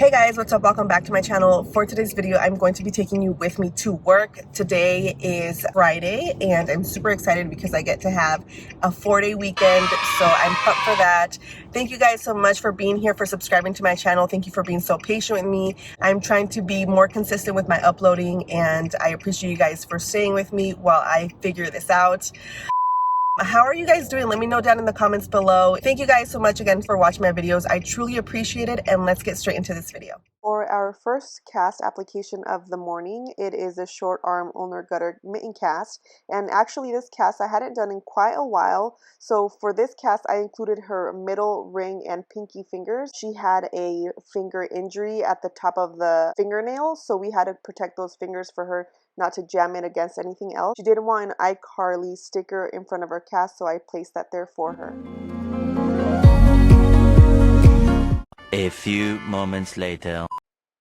Hey guys, what's up? Welcome back to my channel. For today's video, I'm going to be taking you with me to work. Today is Friday and I'm super excited because I get to have a 4-day weekend, so I'm pumped for that. Thank you guys so much for being here, for subscribing to my channel. Thank you for being so patient with me. I'm trying to be more consistent with my uploading and I appreciate you guys for staying with me while I figure this out. How are you guys doing? Let me know down in the comments below. Thank you guys so much again for watching my videos. I truly appreciate it, and let's get straight into this video. For our first cast application of the morning, it is a short arm ulnar gutter mitten cast. And actually this cast I hadn't done in quite a while. So for this cast, I included her middle ring and pinky fingers. She had a finger injury at the top of the fingernail, so we had to protect those fingers for her not to jam it against anything else. She did want an iCarly sticker in front of her cast, so I placed that there for her. A few moments later.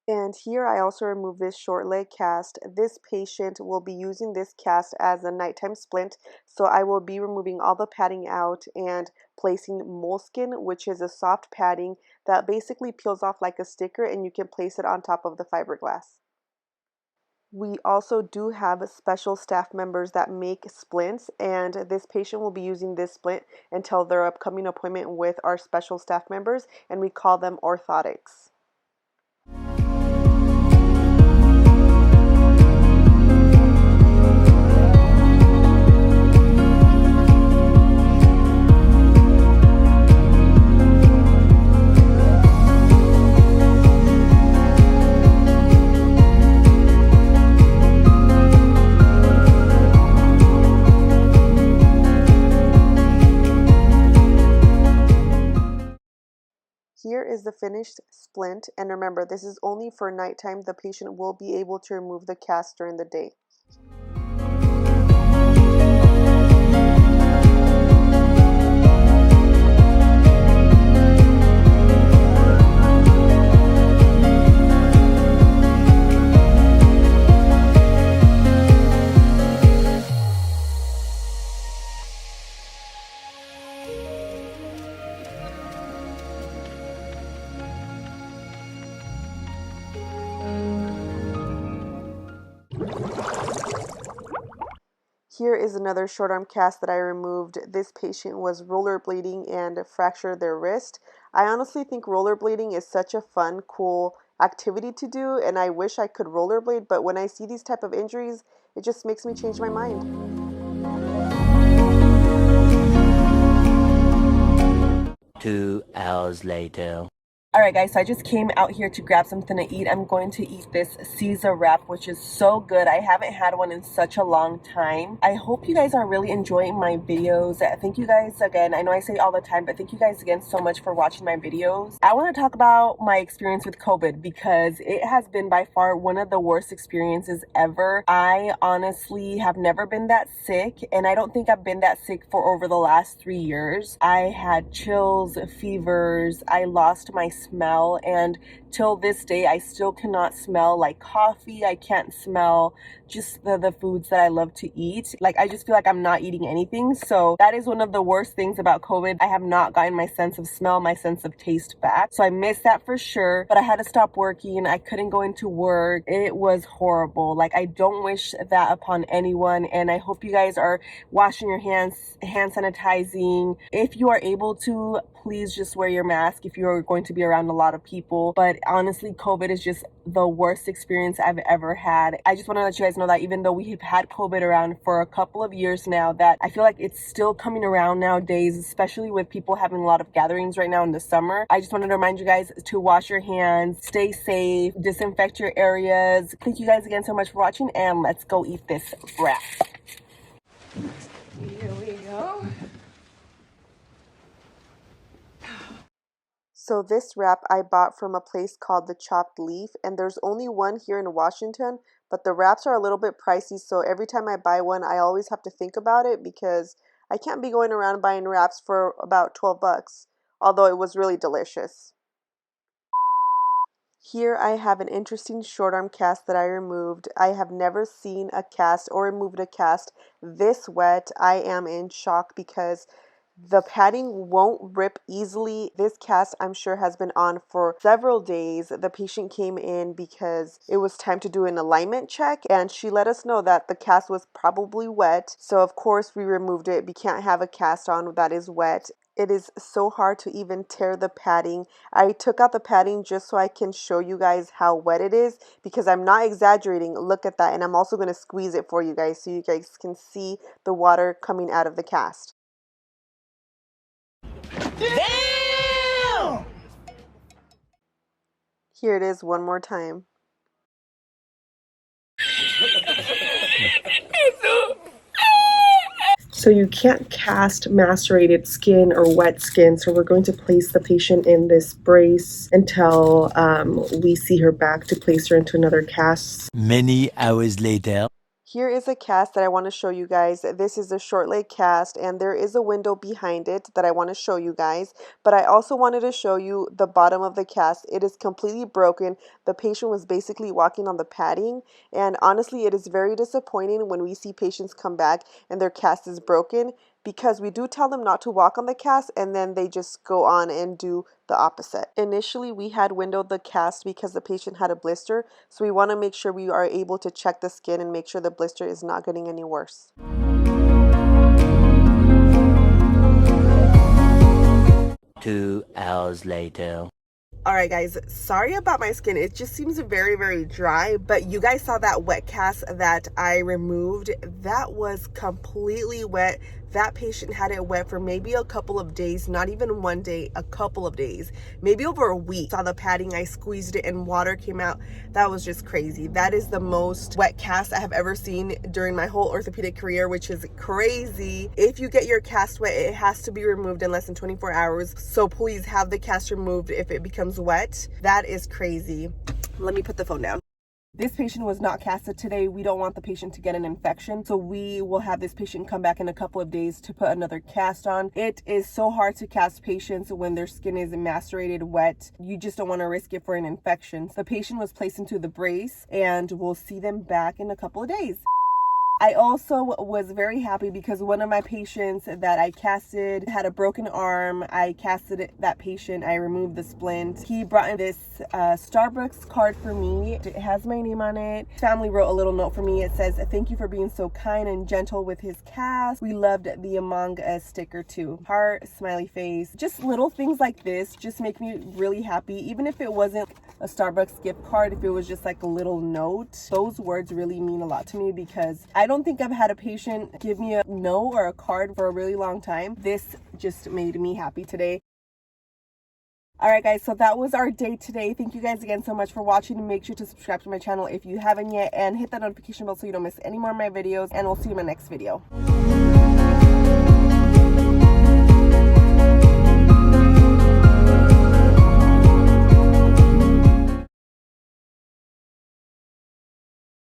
And here I also removed this short leg cast. This patient will be using this cast as a nighttime splint, so I will be removing all the padding out and placing moleskin, which is a soft padding that basically peels off like a sticker, and you can place it on top of the fiberglass. We also do have special staff members that make splints, and this patient will be using this splint until their upcoming appointment with our special staff members, and we call them orthotics. Here is the finished splint, and remember, this is only for nighttime. The patient will be able to remove the cast during the day. Here is another short arm cast that I removed. This patient was rollerblading and fractured their wrist. I honestly think rollerblading is such a fun, cool activity to do, and I wish I could rollerblade, but when I see these type of injuries, it just makes me change my mind. 2 hours later. Alright guys, so I just came out here to grab something to eat. I'm going to eat this Caesar wrap, which is so good. I haven't had one in such a long time. I hope you guys are really enjoying my videos. Thank you guys again. I know I say it all the time, but thank you guys again so much for watching my videos. I want to talk about my experience with COVID because it has been by far one of the worst experiences ever. I honestly have never been that sick, and I don't think I've been that sick for over the last 3 years. I had chills, fevers, I lost my smell, and till this day I still cannot smell like coffee. I can't smell just the foods that I love to eat. Like, I just feel like I'm not eating anything. So that is one of the worst things about COVID. I have not gotten my sense of smell, my sense of taste back, so I miss that for sure. But I had to stop working. I couldn't go into work. It was horrible. Like, I don't wish that upon anyone, and I hope you guys are washing your hands, hand sanitizing. If you are able to, please just wear your mask if you're going to be around a lot of people. But honestly, COVID is just the worst experience I've ever had. I just want to let you guys know that even though we have had COVID around for a couple of years now, that I feel like it's still coming around nowadays, especially with people having a lot of gatherings right now in the summer. I just wanted to remind you guys to wash your hands, stay safe, disinfect your areas. Thank you guys again so much for watching, and let's go eat this wrap. Here we go. So this wrap I bought from a place called The Chopped Leaf, and there's only one here in Washington, but the wraps are a little bit pricey, so every time I buy one, I always have to think about it because I can't be going around buying wraps for about 12 bucks, although it was really delicious. Here I have an interesting short arm cast that I removed. I have never seen a cast or removed a cast this wet. I am in shock because The padding won't rip easily. This cast, I'm sure, has been on for several days. The patient came in because it was time to do an alignment check, and she let us know that the cast was probably wet. So of course we removed it. We can't have a cast on that is wet. It is so hard to even tear the padding. I took out the padding just so I can show you guys how wet it is, because I'm not exaggerating. Look at that. And I'm also going to squeeze it for you guys so you guys can see the water coming out of the cast. Damn! Here it is one more time. So you can't cast macerated skin or wet skin, so we're going to place the patient in this brace until we see her back to place her into another cast. Many hours later. Here is a cast that I want to show you guys. This is a short leg cast, and there is a window behind it that I want to show you guys. But I also wanted to show you the bottom of the cast. It is completely broken. The patient was basically walking on the padding. And honestly, it is very disappointing when we see patients come back and their cast is broken, because we do tell them not to walk on the cast and then they just go on and do the opposite. Initially, we had windowed the cast because the patient had a blister, so we want to make sure we are able to check the skin and make sure the blister is not getting any worse. 2 hours later. Alright guys, sorry about my skin. It just seems very dry, but you guys saw that wet cast that I removed. That was completely wet. That patient had it wet for maybe a couple of days, not even one day, a couple of days, maybe over a week. Saw the padding, I squeezed it and water came out. That was just crazy. That is the most wet cast I have ever seen during my whole orthopedic career, which is crazy. If you get your cast wet, it has to be removed in less than 24 hours. So please have the cast removed if it becomes wet. That is crazy. Let me put the phone down. This patient was not casted today. We don't want the patient to get an infection, so we will have this patient come back in a couple of days to put another cast on. It is so hard to cast patients when their skin is macerated wet. You just don't want to risk it for an infection. The patient was placed into the brace, and we'll see them back in a couple of days. I also was very happy because one of my patients that I casted had a broken arm. I casted that patient. I removed the splint. He brought in this Starbucks card for me. It has my name on it. Family wrote a little note for me. It says, "Thank you for being so kind and gentle with his cast. We loved the Among Us sticker too." Heart, smiley face. Just little things like this just make me really happy. Even if it wasn't a Starbucks gift card, if it was just like a little note, those words really mean a lot to me, because I don't think I've had a patient give me a note or a card for a really long time. This just made me happy today. Alright guys, so that was our day today. Thank you guys again so much for watching. Make sure to subscribe to my channel if you haven't yet, and hit that notification bell so you don't miss any more of my videos, and we'll see you in my next video.